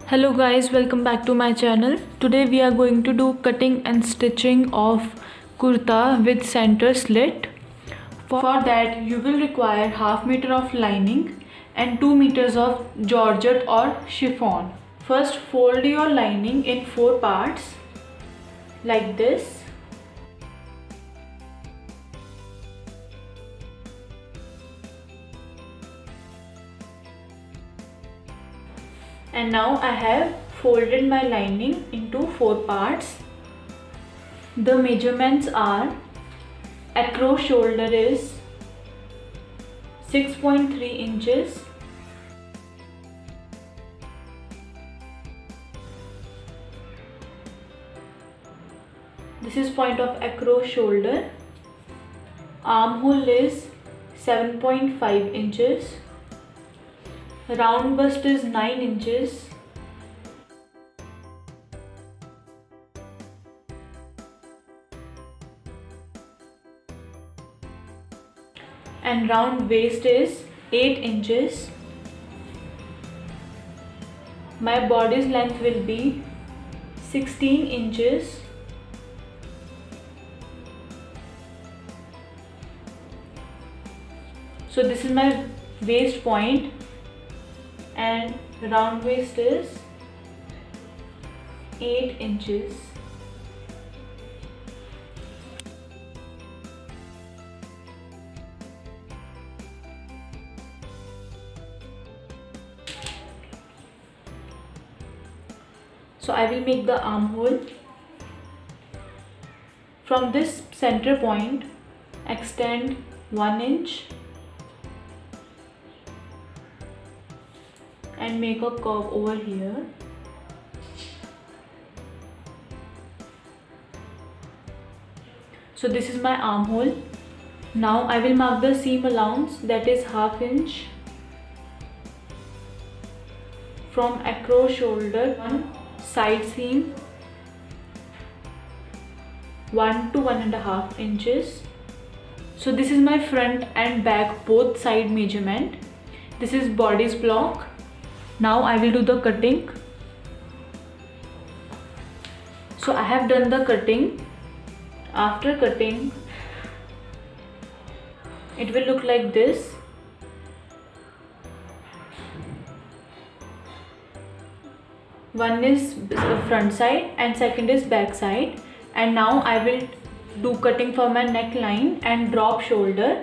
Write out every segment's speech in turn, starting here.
Hello guys, welcome back to my channel. Today we are going to do cutting and stitching of kurta with center slit. For that you will require half meter of lining and 2 meters of georgette or chiffon. First fold your lining in 4 parts like this. And now I have folded my lining into 4 parts. The measurements are: across shoulder is 6.3 inches, this is point of across shoulder. Armhole is 7.5 inches. Round bust is 9 inches. And round waist is 8 inches. My body's length will be 16 inches. So this is my waist point, and round waist is 8 inches. So I will make the armhole. From this center point, extend 1 inch and make a curve over here. So this is my armhole. Now I will mark the seam allowance, that is half inch from across shoulder. One side seam 1 to 1.5 inches. So this is my front and back both side measurement. This is body's block. Now I will do the cutting. So I have done the cutting. After cutting, it will look like this. One is front side and second is back side. And now I will do cutting for my neckline and drop shoulder.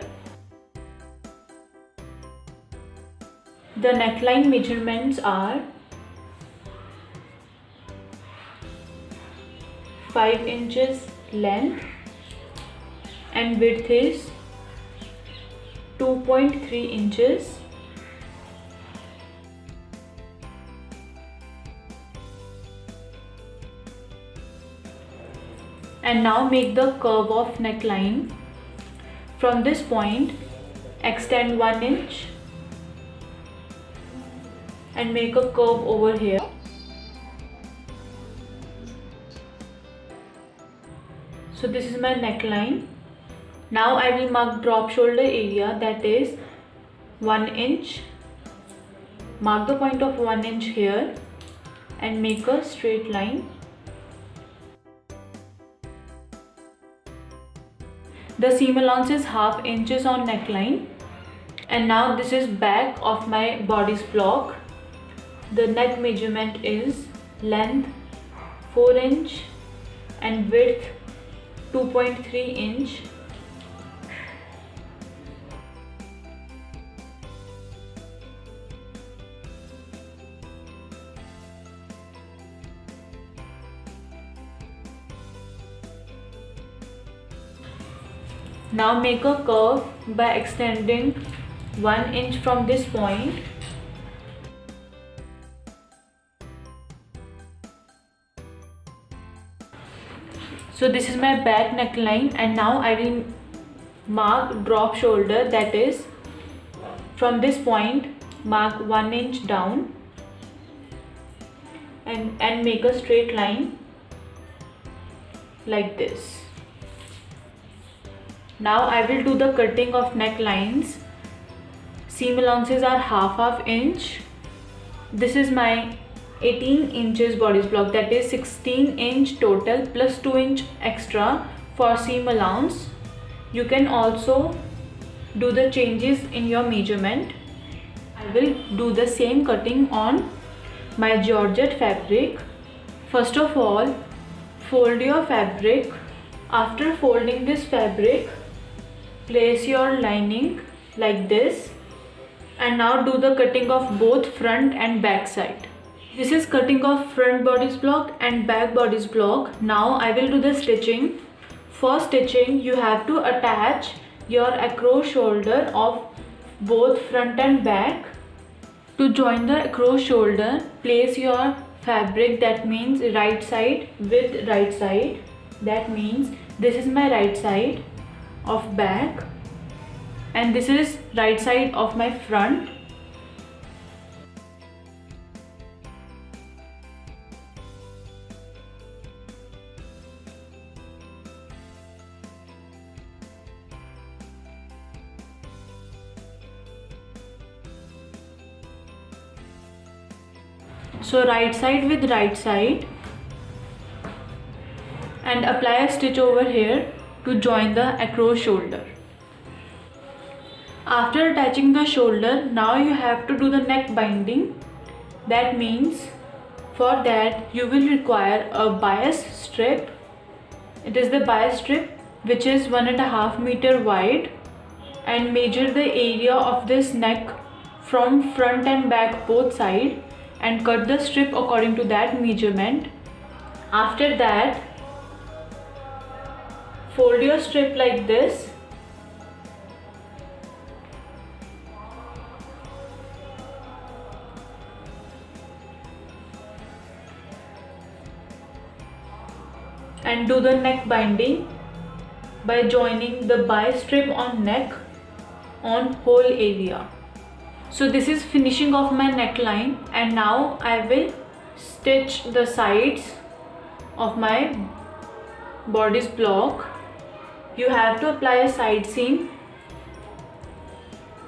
The neckline measurements are 5 inches length and width is 2.3 inches. And now make the curve of neckline. From this point, extend 1 inch and make a curve over here. So this is my neckline. Now I will mark drop shoulder area, that is 1 inch. Mark the point of 1 inch here and make a straight line. The seam allowance is half inches on neckline. And now this is back of my body's block. The neck measurement is length 4 inch and width 2.3 inch. Now make a curve by extending 1 inch from this point. So this is my back neckline, and now I will mark drop shoulder, that is from this point mark 1 inch down and make a straight line like this. Now I will do the cutting of necklines. Seam allowances are half inch. This is my 18 inches bodice block, that is 16-inch total plus 2-inch extra for seam allowance. You can also do the changes in your measurement. I will do the same cutting on my georgette fabric. First of all, fold your fabric. After folding this fabric, place your lining like this, and now do the cutting of both front and back side. This is cutting of front bodice block and back bodice block. Now I will do the stitching. For stitching, you have to attach your across shoulder of both front and back. To join the across shoulder, place your fabric, that means right side with right side. That means this is my right side of back and this is right side of my front. So right side with right side, and apply a stitch over here to join the across shoulder. After attaching the shoulder, now you have to do the neck binding. That means for that you will require a bias strip. It is the bias strip which is 1.5 meter wide, and measure the area of this neck from front and back both sides and cut the strip according to that measurement. After that, fold your strip like this and do the neck binding by joining the bias strip on neck on whole area. So this is finishing of my neckline, and now I will stitch the sides of my bodice block. You have to apply a side seam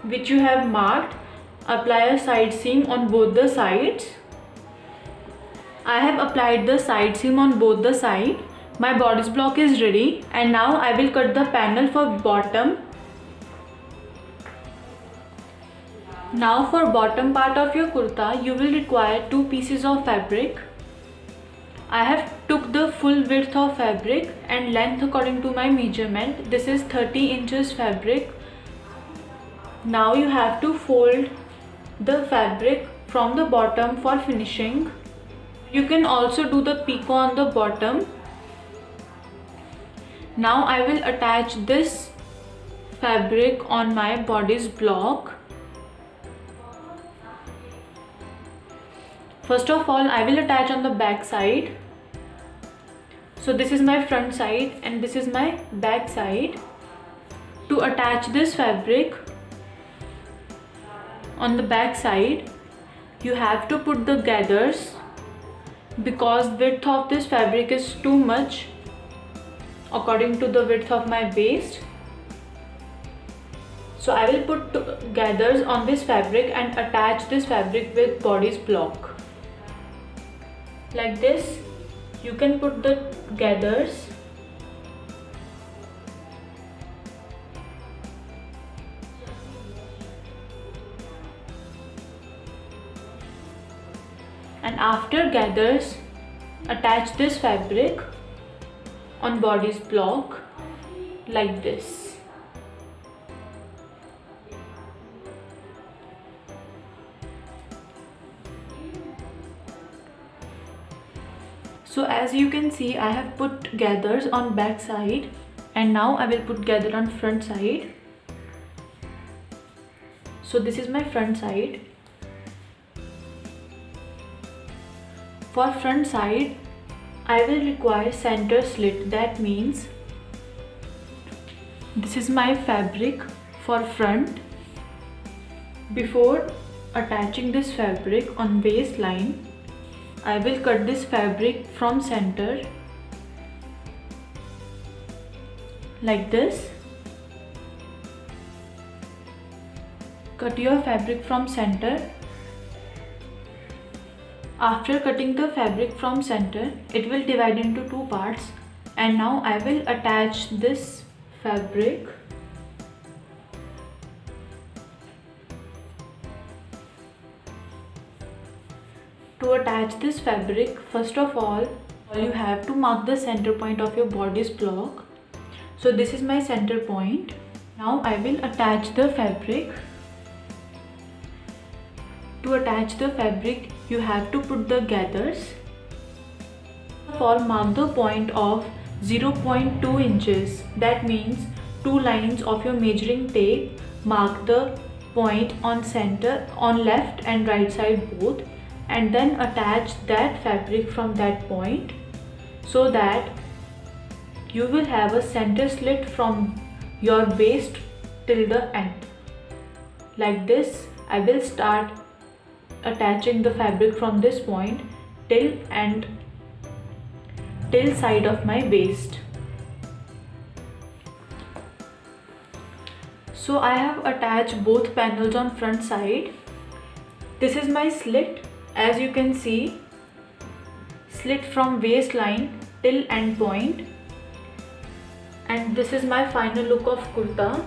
which you have marked. Apply a side seam on both the sides. I have applied the side seam on both the sides. My bodice block is ready, and now I will cut the panel for bottom. Now for bottom part of your kurta, you will require 2 pieces of fabric. I have took the full width of fabric and length according to my measurement. This is 30 inches fabric. Now you have to fold the fabric from the bottom for finishing. You can also do the picot on the bottom. Now I will attach this fabric on my bodice block. First of all, I will attach on the back side. So this is my front side and this is my back side. To attach this fabric on the back side, you have to put the gathers, because width of this fabric is too much according to the width of my waist. So I will put gathers on this fabric and attach this fabric with bodice block. Like this, you can put the gathers. And after gathers, attach this fabric on bodice block like this. So as you can see, I have put gathers on back side, and now I will put gather on front side. So this is my front side. For front side, I will require center slit. That means this is my fabric for front. Before attaching this fabric on waistline, I will cut this fabric from center like this. Cut your fabric from center. After cutting the fabric from center, it will divide into two parts, and now I will attach this fabric. To attach this fabric, first of all you have to mark the center point of your bodice block. So this is my center point. Now I will attach the fabric. To attach the fabric, you have to put the gathers. First of all, mark the point of 0.2 inches. That means 2 lines of your measuring tape. Mark the point on center, on left and right side both, and then attach that fabric from that point, so that you will have a center slit from your waist till the end. Like this, I will start attaching the fabric from this point till side of my waist. So I have attached both panels on front side. This is my slit. As you can see, slit from waistline till end point. And this is my final look of kurta,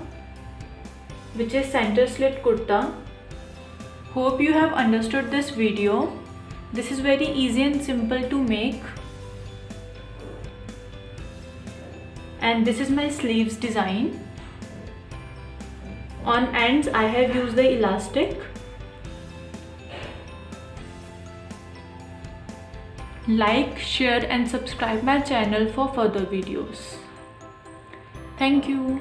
which is center slit kurta. Hope you have understood this video. This is very easy and simple to make. And this is my sleeves design. On ends I have used the elastic. Like, share and subscribe my channel for further videos. Thank you.